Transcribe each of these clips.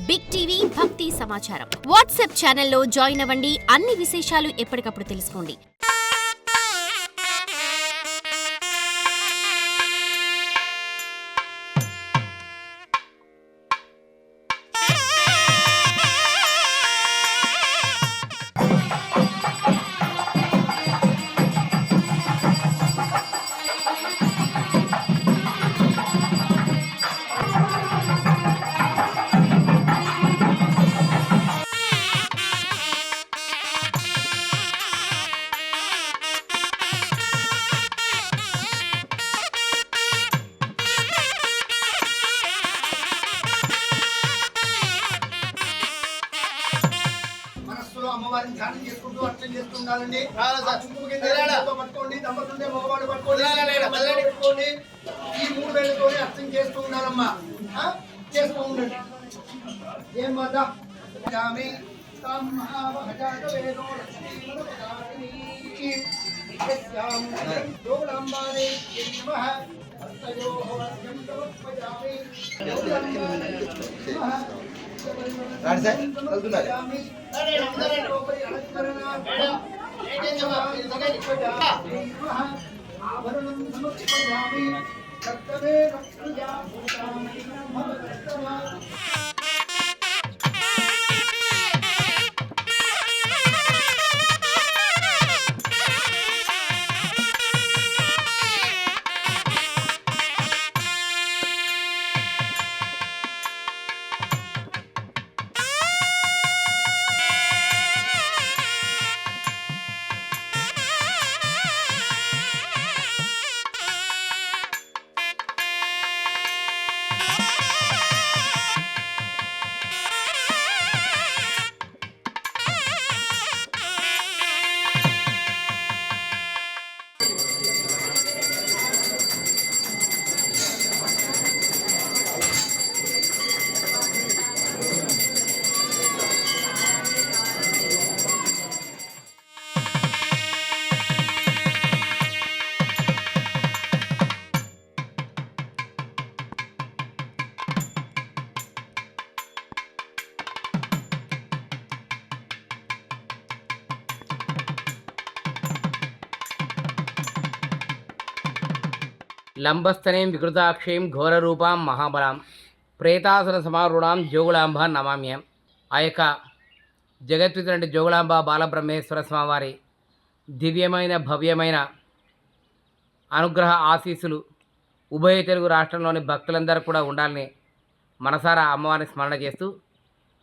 Big TV భక్తి సమాచారం WhatsApp ఛానల్లో జాయిన్ అవ్వండి. అన్ని విశేషాలు ఎప్పటికప్పుడు తెలుసుకోండి. అమ్మవారిని ధ్యానం చేసుకుంటూ అర్చన చేస్తూ ఉండాలండి. పట్టుకోండి, దమ్మతుంటే మగవాడు పట్టుకోండి. ఈ 3 వేలతో అర్చన చేస్తూ ఉండాలమ్మా. చేస్తూ ఉండండి. ఏం మాత ఆభరణం సమర్పయామి. కర్తవే రక్షయా భూతాని భవకర్తవా. లంబస్థనేం వికృతాక్షేం ఘోరరూపాం మహాబలాం ప్రేతాసన సమారూఢాం జోగులాంబ నమామ్యం. ఆ యొక్క జగత్వితులంటే జోగులాంబ బాలబ్రహ్మేశ్వర స్వామివారి దివ్యమైన భవ్యమైన అనుగ్రహ ఆశీస్సులు ఉభయ తెలుగు రాష్ట్రంలోని భక్తులందరూ కూడా ఉండాలని మనసారా అమ్మవారిని స్మరణ చేస్తూ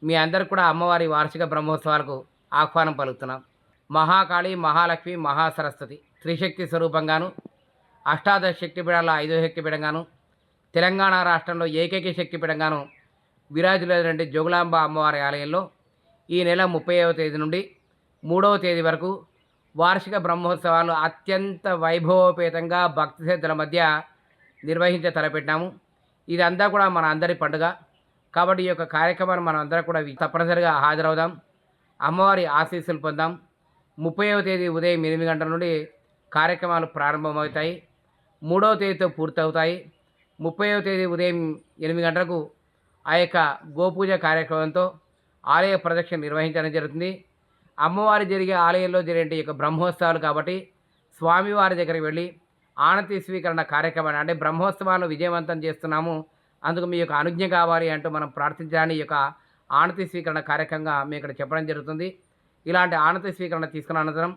మీ అందరూ కూడా అమ్మవారి వార్షిక బ్రహ్మోత్సవాలకు ఆహ్వానం పలుకుతున్నాం. మహాకాళి, మహాలక్ష్మి, మహాసరస్వతి త్రిశక్తి స్వరూపంగాను, అష్టాదశ శక్తిపీఠాల్లో 5వ శక్తిపీఠంగాను, తెలంగాణ రాష్ట్రంలో ఏకైక శక్తిపీఠంగాను విరాజులైనటువంటి జోగులాంబ అమ్మవారి ఆలయంలో ఈ నెల 30వ తేదీ నుండి 3వ తేదీ వరకు వార్షిక బ్రహ్మోత్సవాలు అత్యంత వైభవోపేతంగా భక్తి శ్రద్ధల మధ్య నిర్వహించ తలపెట్టినాము. ఇదంతా కూడా మన అందరి పండుగ కాబట్టి ఈ యొక్క కార్యక్రమాన్ని మనం అందరం కూడా తప్పనిసరిగా హాజరవుదాం, అమ్మవారి ఆశీస్సులు పొందాం. 30వ తేదీ ఉదయం 8 గంటల నుండి కార్యక్రమాలు ప్రారంభమవుతాయి, 3వ తేదీతో పూర్తవుతాయి. 30వ తేదీ ఉదయం 8 గంటలకు ఆ యొక్క గోపూజ కార్యక్రమంతో ఆలయ ప్రదక్షిణ నిర్వహించడం జరుగుతుంది. అమ్మవారి జరిగే ఆలయంలో జరిగే యొక్క బ్రహ్మోత్సవాలు కాబట్టి స్వామివారి దగ్గరికి వెళ్ళి ఆనతి స్వీకరణ కార్యక్రమాన్ని అంటే బ్రహ్మోత్సవాలను విజయవంతం చేస్తున్నాము, అందుకు మీ యొక్క అనుజ్ఞ కావాలి అంటూ మనం ప్రార్థించడానికి ఈ యొక్క ఆనతి స్వీకరణ కార్యక్రమంగా మేము ఇక్కడ చెప్పడం జరుగుతుంది. ఇలాంటి ఆనతి స్వీకరణ తీసుకున్న అనంతరం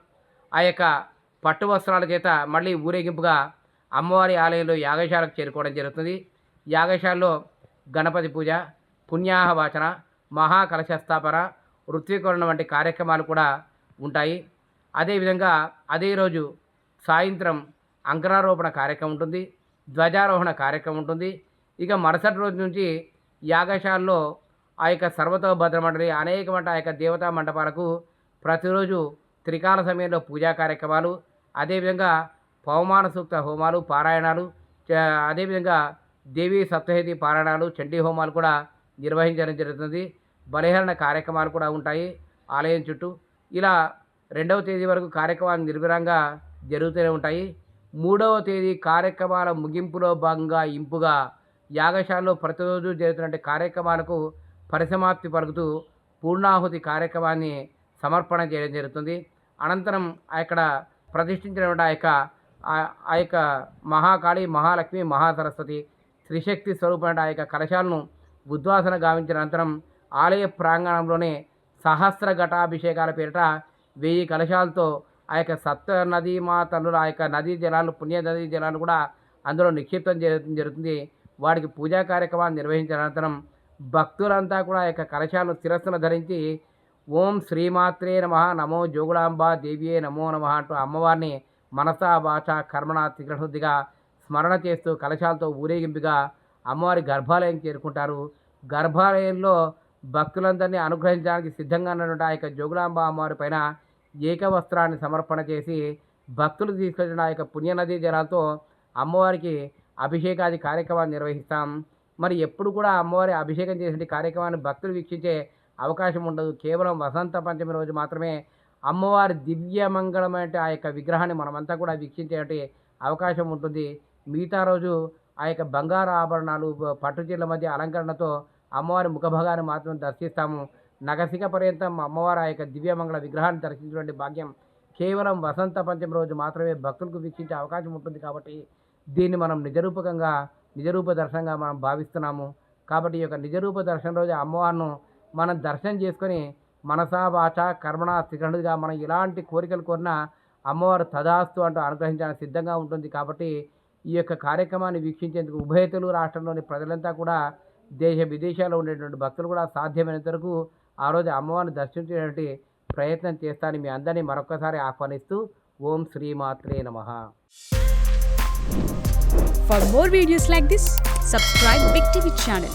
ఆ యొక్క పట్టు వస్త్రాల చేత మళ్ళీ ఊరేగింపుగా అమ్మవారి ఆలయంలో యాగశాలకు చేరుకోవడం జరుగుతుంది. యాగశాలలో గణపతి పూజ, పుణ్యాహవాచన, మహాకలశస్థాపన, ఋత్వీకరణ వంటి కార్యక్రమాలు కూడా ఉంటాయి. అదేవిధంగా అదే రోజు సాయంత్రం అంకురారోపణ కార్యక్రమం ఉంటుంది, ధ్వజారోహణ కార్యక్రమం ఉంటుంది. ఇక మరుసటి రోజు నుంచి యాగశాలలో ఆ యొక్క సర్వతోభద్ర మండలి అనేకమంట ఆ యొక్క దేవతా మండపాలకు ప్రతిరోజు త్రికాల సమయంలో పూజా కార్యక్రమాలు, అదేవిధంగా పవమాన సూక్త హోమాలు, పారాయణాలు, అదేవిధంగా దేవీ సప్తశతి పారాయణాలు, చండీ హోమాలు కూడా నిర్వహించడం జరుగుతుంది. బలిహరణ కార్యక్రమాలు కూడా ఉంటాయి ఆలయం చుట్టూ. ఇలా 2వ తేదీ వరకు కార్యక్రమాలు నిర్విరంగా జరుగుతూనే ఉంటాయి. 3వ తేదీ కార్యక్రమాల ముగింపులో భాగంగా ఇంపుగా యాగశాలలో ప్రతిరోజు జరుగుతున్న కార్యక్రమాలకు పరిసమాప్తి పలుకుతూ పూర్ణాహుతి కార్యక్రమాన్ని సమర్పణ చేయడం జరుగుతుంది. అనంతరం అక్కడ ప్రతిష్ఠించినటువంటి ఆ యొక్క మహాకాళి, మహాలక్ష్మి, మహాసరస్వతి, త్రిశక్తి స్వరూపమైన ఆ యొక్క కలశాలను ఉద్వాసన గావించిన అనంతరం ఆలయ ప్రాంగణంలోనే సహస్ర ఘటాభిషేకాల పేరిట 1000 కలశాలతో ఆ యొక్క సప్త నదీ మాతలు ఆ యొక్క నదీ జలాలు, పుణ్య నదీ జలాలు కూడా అందులో నిక్షిప్తం జరుగుతుంది. వాటికి పూజా కార్యక్రమాన్ని నిర్వహించిన అనంతరం భక్తులంతా కూడా ఆ యొక్క కలశాలను శిరస్సును ధరించి ఓం శ్రీమాత్రే నమః, నమో జోగులాంబా దేవియే నమో నమః అంటూ అమ్మవారిని మనసా వాచ కర్మణ త్రికృతిగా స్మరణ చేస్తూ కలశాలతో ఊరేగింపుగా అమ్మవారి గర్భాలయం చేరుకుంటారు. గర్భాలయంలో భక్తులందరినీ అనుగ్రహించడానికి సిద్ధంగా ఉన్నటువంటి ఆ యొక్క జోగులాంబ అమ్మవారి పైన ఏకవస్త్రాన్ని సమర్పణ చేసి భక్తులు తీసుకొచ్చిన ఆ యొక్క పుణ్యనదీ జలాలతో అమ్మవారికి అభిషేకాది కార్యక్రమాన్ని నిర్వహిస్తాం. మరి ఎప్పుడు కూడా అమ్మవారి అభిషేకం చేసే కార్యక్రమాన్ని భక్తులు వీక్షించే అవకాశం ఉండదు. కేవలం వసంత పంచమి రోజు మాత్రమే అమ్మవారి దివ్యమంగళమైన ఆ యొక్క విగ్రహాన్ని మనమంతా కూడా వీక్షించే అవకాశం ఉంటుంది. మిగతా రోజు ఆ యొక్క బంగారు ఆభరణాలు, పట్టుచీరల మధ్య అలంకరణతో అమ్మవారి ముఖభాగాన్ని మాత్రం దర్శిస్తాము. నగసిక పర్యంతం అమ్మవారి ఆ యొక్క దివ్యమంగళ విగ్రహాన్ని దర్శించినటువంటి భాగ్యం కేవలం వసంత పంచమి రోజు మాత్రమే భక్తులకు వీక్షించే అవకాశం ఉంటుంది. కాబట్టి దీన్ని మనం నిజరూప దర్శనంగా మనం భావిస్తున్నాము. కాబట్టి ఈ యొక్క నిజరూప దర్శనం రోజు అమ్మవారిని మనం దర్శనం చేసుకొని మనసా వాచ కర్మణ త్రికృతిగా మనం ఎలాంటి కోరికలు కోరినా అమ్మవారు తదాస్తు అంటూ అనుగ్రహించడానికి సిద్ధంగా ఉంటుంది. కాబట్టి ఈ యొక్క కార్యక్రమాన్ని వీక్షించేందుకు ఉభయ తెలుగు రాష్ట్రంలోని ప్రజలంతా కూడా దేశ విదేశాల్లో ఉండేటువంటి భక్తులు కూడా సాధ్యమైనంత వరకు ఆ రోజు అమ్మవారిని దర్శించేటువంటి ప్రయత్నం చేస్తానని మీ అందరినీ మరొకసారి ఆహ్వానిస్తూ ఓం శ్రీమాత్రే నమః. For more videos like this, subscribe Big TV channel.